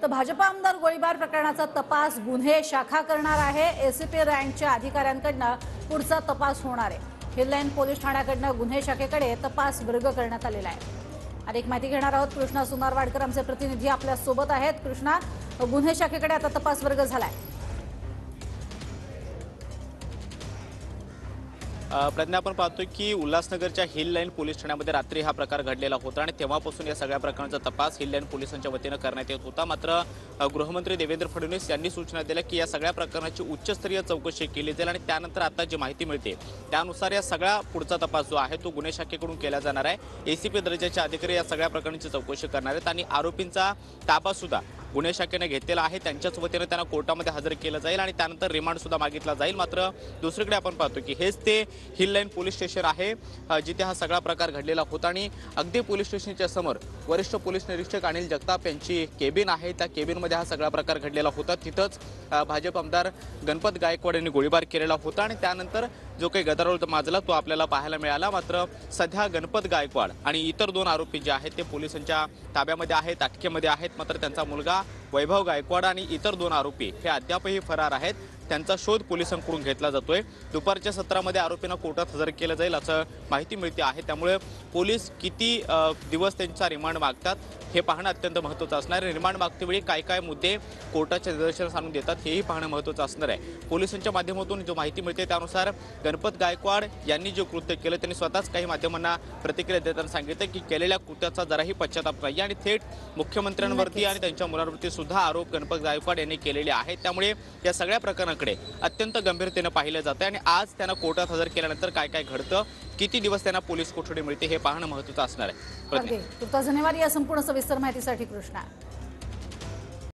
तर भाजपा आमदार गोळीबार प्रकरणाचा तपास गुन्हे शाखा करणार आहे। एसीपी रँकच्या अधिकाऱ्यांकडून पुढचा तपास होणार आहे। हिललाईन पोलीस ठाण्याकडून गुन्हे शाखेकडे तपास वर्ग करण्यात आलेला आहे। अधिक माहिती घेणार आहोत। कृष्णा सुनारवाडकर आमचे प्रतिनिधी आपल्या सोबत आहेत। कृष्णा, गुन्हे शाखेकडे आता तपास वर्ग झालाय। प्रज्ञा, आपण पाहतोय की उल्हासनगरच्या हिल लाईन पोलीस ठाण्यामध्ये रात्री हा प्रकार घडलेला होता आणि तेव्हापासून या सगळ्या प्रकरणाचा तपास हिल लाईन पोलिसांच्या वतीने करण्यात येत होता। मात्र गृहमंत्री देवेंद्र फडणवीस यांनी सूचना दिल्या की या सगळ्या प्रकरणाची उच्चस्तरीय चौकशी केली जाईल आणि त्यानंतर आता जी माहिती मिळते त्यानुसार या सगळ्या पुढचा तपास जो आहे तो गुन्हे शाखेकडून केला जाणार आहे। एसीपी दर्जाचे अधिकारी या सगळ्या प्रकरणाची चौकशी करणार आहेत आणि आरोपींचा ताबा सुद्धा गुन्हे शाखेने घेतलेला आहे। त्यांच्याच वतीने त्यांना कोर्टामध्ये हजर केलं जाईल आणि त्यानंतर रिमांड सुद्धा मागितला जाईल। मात्र दुसरीकडे आपण पाहतो की हेच ते हिल लाईन पोलीस स्टेशन आहे जिथे हा सगळा प्रकार घडलेला होता आणि अगदी पोलीस स्टेशनच्या समोर वरिष्ठ पोलीस निरीक्षक अनिल जगताप यांची केबिन आहे। त्या केबिनमध्ये हा सगळा प्रकार घडलेला होता। तिथंच भाजप आमदार गणपत गायकवाड यांनी गोळीबार केलेला होता आणि त्यानंतर जो काही गदारोळ माजला तो आपल्याला पाहायला मिळाला। मात्र सध्या गणपत गायकवाड आणि इतर दोन आरोपी जे आहेत ते पोलिसांच्या ताब्यामध्ये आहेत, अटकेमध्ये आहेत। मात्र त्यांचा मुलगा वैभव गायकवाड आणि इतर दोन आरोपी हे अद्यापही फरार आहेत। त्यांचा शोध पोलिसांकडून घेतला जातोय। दुपारच्या सत्रामध्ये आरोपींना कोर्टात हजर केलं जाईल असं माहिती मिळते आहे। त्यामुळे पोलीस किती दिवस त्यांचा रिमांड मागतात हे पाहणं अत्यंत महत्त्वाचं असणार आहे। रिमांड मागतेवेळी काय काय मुद्दे कोर्टाच्या निदर्शनास आणून देतात हेही पाहणं महत्त्वाचं असणार आहे। पोलिसांच्या माध्यमातून जो माहिती मिळते त्यानुसार गणपत गायकवाड यांनी जे कृत्य केलं त्यांनी स्वतःच काही माध्यमांना प्रतिक्रिया देताना सांगितलं की केलेल्या कृत्याचा जराही पश्चाताप नाही आणि थेट मुख्यमंत्र्यांवरती आणि त्यांच्या मुलांवरती सुद्धा आरोप गणपत गायकवाड यांनी केलेले आहेत। त्यामुळे या सगळ्या प्रकरणाकडे अत्यंत गंभीरतेने पाहिलं जातं आणि आज त्यांना कोर्टात हजर केल्यानंतर काय काय घडतं, किती दिवस त्यांना पोलीस कोठडी मिळते हे पाहणं महत्त्वाचं असणार आहे। धन्यवाद या संपूर्ण सविस्तर माहितीसाठी कृष्णा।